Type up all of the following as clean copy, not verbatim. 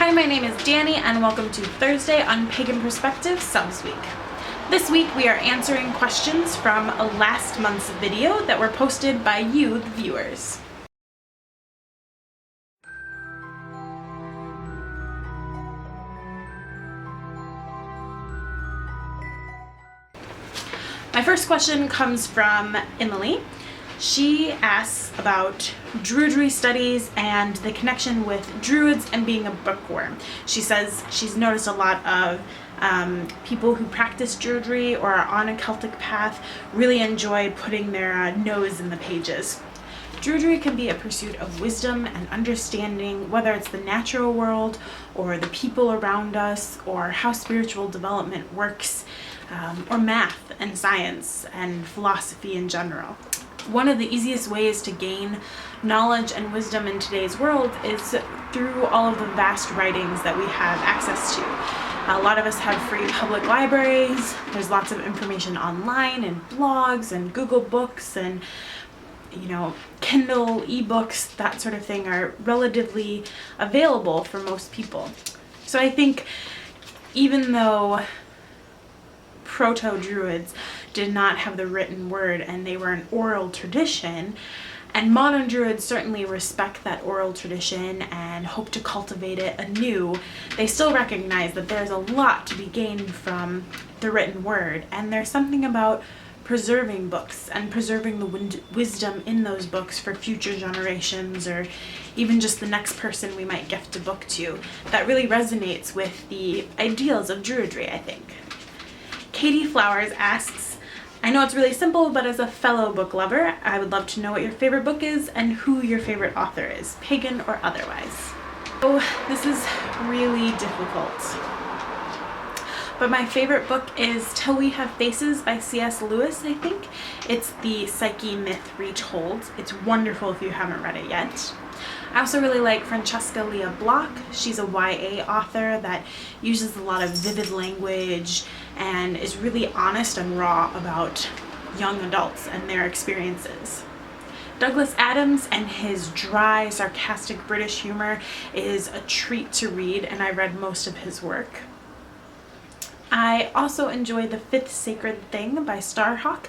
Hi, my name is Danny and welcome to Thursday on Pagan Perspective Subs Week. This week we are answering questions from last month's video that were posted by you, the viewers. My first question comes from Emily. She asks about Druidry studies and the connection with Druids and being a bookworm. She says she's noticed a lot of people who practice Druidry or are on a Celtic path really enjoy putting their nose in the pages. Druidry can be a pursuit of wisdom and understanding, whether it's the natural world or the people around us or how spiritual development works, or math and science and philosophy in general. One of the easiest ways to gain knowledge and wisdom in today's world is through all of the vast writings that we have access to. A lot of us have free public libraries. There's lots of information online and blogs and Google Books and Kindle ebooks, that sort of thing are relatively available for most people. So I think even though proto-Druids did not have the written word and they were an oral tradition, and modern Druids certainly respect that oral tradition and hope to cultivate it anew, they still recognize that there's a lot to be gained from the written word, and there's something about preserving books and preserving the wisdom in those books for future generations or even just the next person we might gift a book to that really resonates with the ideals of Druidry, I think. Katie Flowers asks, I know it's really simple, but as a fellow book lover, I would love to know what your favorite book is and who your favorite author is, pagan or otherwise. Oh, this is really difficult. But my favorite book is Till We Have Faces by C.S. Lewis, I think. It's the Psyche myth retold. It's wonderful if you haven't read it yet. I also really like Francesca Lia Block. She's a YA author that uses a lot of vivid language and is really honest and raw about young adults and their experiences. Douglas Adams and his dry, sarcastic British humor is a treat to read, and I read most of his work. I also enjoy The Fifth Sacred Thing by Starhawk,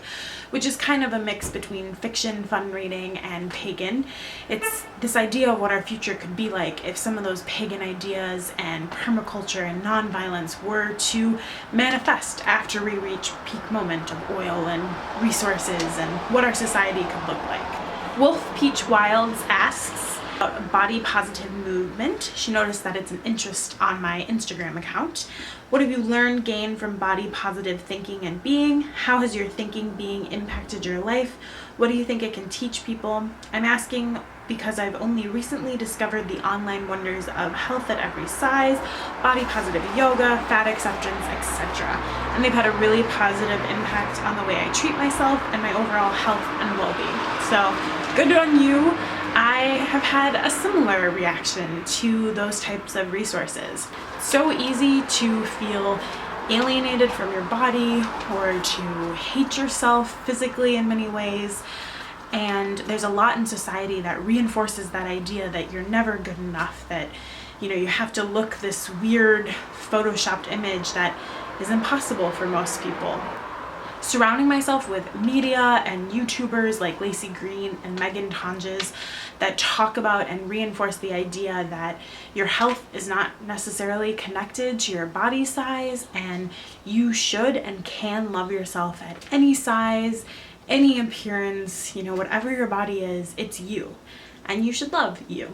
which is kind of a mix between fiction, fun reading, and pagan. It's this idea of what our future could be like if some of those pagan ideas and permaculture and nonviolence were to manifest after we reach peak moment of oil and resources and what our society could look like. Wolf Peach Wilds asks about body positive movement. She noticed that it's an interest on my Instagram account. What have you learned, gained from body positive thinking and being? How has your thinking, being impacted your life? What do you think it can teach people? I'm asking because I've only recently discovered the online wonders of health at every size, body positive yoga, fat acceptance, etc. And they've had a really positive impact on the way I treat myself and my overall health and well-being. So good on you. I have had a similar reaction to those types of resources. It's so easy to feel alienated from your body or to hate yourself physically in many ways. And there's a lot in society that reinforces that idea that you're never good enough, that you have to look this weird photoshopped image that is impossible for most people. Surrounding myself with media and YouTubers like Lacey Green and Megan Tonjes that talk about and reinforce the idea that your health is not necessarily connected to your body size, and you should and can love yourself at any size, any appearance, whatever your body is, it's you, and you should love you.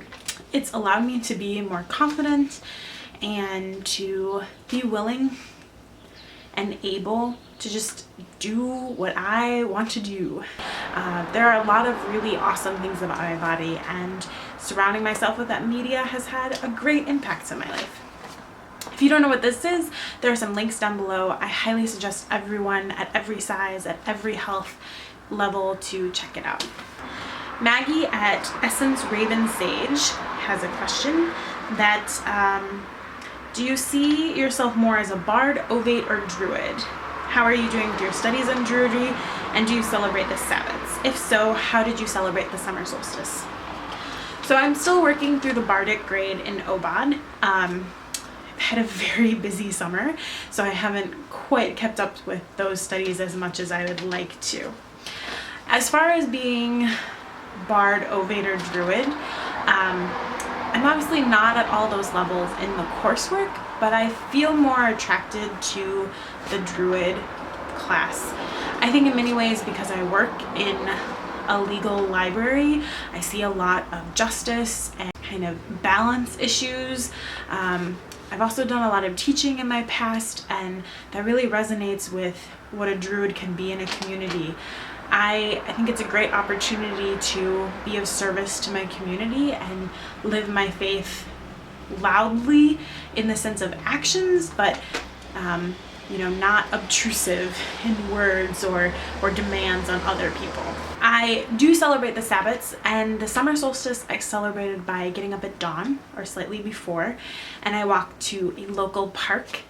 It's allowed me to be more confident and to be willing and able to just do what I want to do. There are a lot of really awesome things about my body, and surrounding myself with that media has had a great impact on my life. If you don't know what this is, there are some links down below. I highly suggest everyone at every size, at every health level to check it out. Maggie at Essence Raven Sage has a question that do you see yourself more as a bard, ovate, or druid? How are you doing with your studies on Druidry, and do you celebrate the Sabbats? If so, how did you celebrate the summer solstice? So I'm still working through the Bardic grade in Obad. I've had a very busy summer, so I haven't quite kept up with those studies as much as I would like to. As far as being Bard, Ovate, or Druid, I'm obviously not at all those levels in the coursework, but I feel more attracted to the Druid class. I think in many ways because I work in a legal library, I see a lot of justice and kind of balance issues. I've also done a lot of teaching in my past, and that really resonates with what a Druid can be in a community. I think it's a great opportunity to be of service to my community and live my faith loudly in the sense of actions, but not obtrusive in words or demands on other people. I do celebrate the Sabbats, and the summer solstice I celebrated by getting up at dawn or slightly before, and I walked to a local park.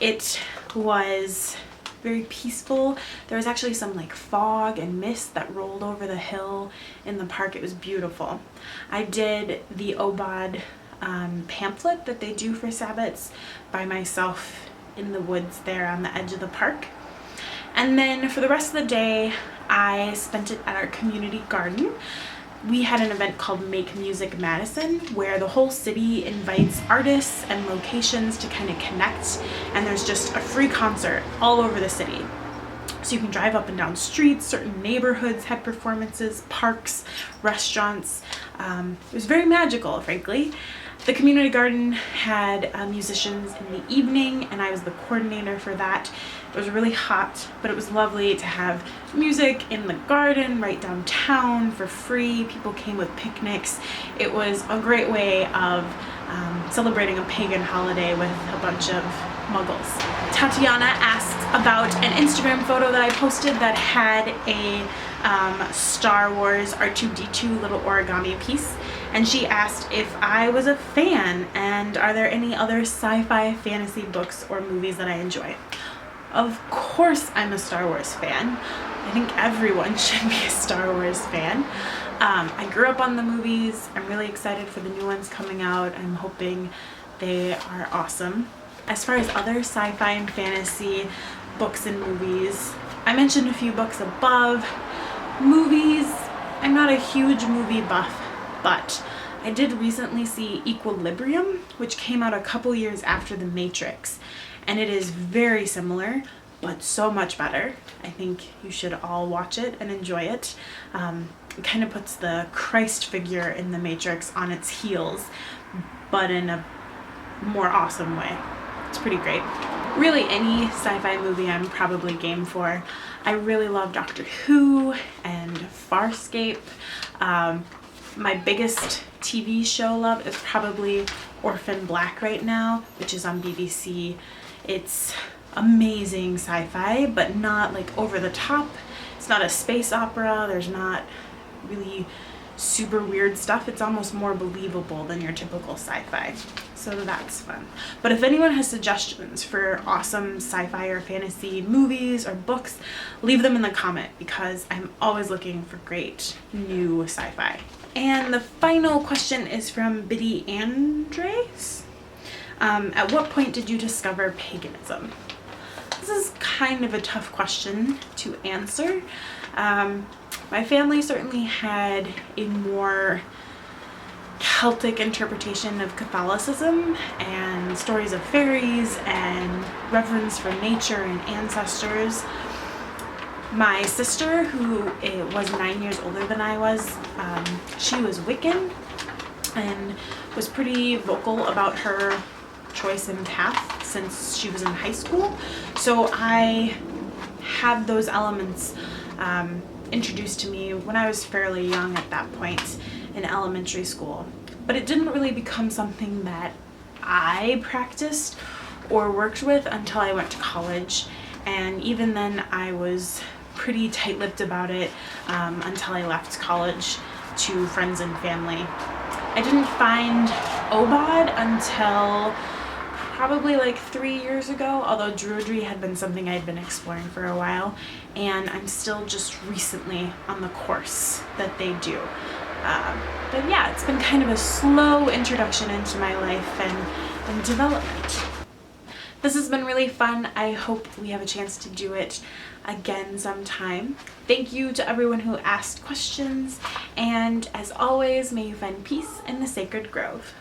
It was very peaceful. There was actually some like fog and mist that rolled over the hill in the park. It was beautiful. I did the Obad pamphlet that they do for Sabbats by myself in the woods there on the edge of the park. And then for the rest of the day, I spent it at our community garden. We had an event called Make Music Madison, where the whole city invites artists and locations to kind of connect, and there's just a free concert all over the city. So you can drive up and down streets. Certain neighborhoods had performances, parks, restaurants. It was very magical, frankly. The community garden had musicians in the evening, and I was the coordinator for that. It was really hot, but it was lovely to have music in the garden right downtown for free. People came with picnics. It was a great way of celebrating a pagan holiday with a bunch of muggles. Tatiana asked about an Instagram photo that I posted that had a Star Wars R2-D2 little origami piece, and she asked if I was a fan and are there any other sci-fi fantasy books or movies that I enjoy. Of course I'm a Star Wars fan. I think everyone should be a Star Wars fan. I grew up on the movies. I'm really excited for the new ones coming out. I'm hoping they are awesome. As far as other sci-fi and fantasy books and movies, I mentioned a few books above. Movies, I'm not a huge movie buff, but I did recently see Equilibrium, which came out a couple years after The Matrix, and it is very similar, but so much better. I think you should all watch it and enjoy it. It kind of puts the Christ figure in The Matrix on its heels, but in a more awesome way. It's pretty great. Really, any sci-fi movie I'm probably game for. I really love Doctor Who and Farscape. My biggest TV show love is probably Orphan Black right now, which is on BBC. It's amazing sci-fi, but not like over the top. It's not a space opera. There's not really super weird stuff. It's almost more believable than your typical sci-fi. So that's fun. But if anyone has suggestions for awesome sci-fi or fantasy movies or books, leave them in the comment because I'm always looking for great new sci-fi. And the final question is from Biddy Andres. At what point did you discover paganism? This is kind of a tough question to answer. My family certainly had a more Celtic interpretation of Catholicism and stories of fairies and reverence for nature and ancestors. My sister, who was 9 years older than I was, she was Wiccan and was pretty vocal about her choice and path since she was in high school. So I had those elements introduced to me when I was fairly young at that point in elementary school. But it didn't really become something that I practiced or worked with until I went to college. And even then I was pretty tight-lipped about it until I left college to friends and family. I didn't find Obad until probably like 3 years ago, although Druidry had been something I'd been exploring for a while, and I'm still just recently on the course that they do. But yeah, it's been kind of a slow introduction into my life and development. This has been really fun. I hope we have a chance to do it again sometime. Thank you to everyone who asked questions, and as always, may you find peace in the sacred grove.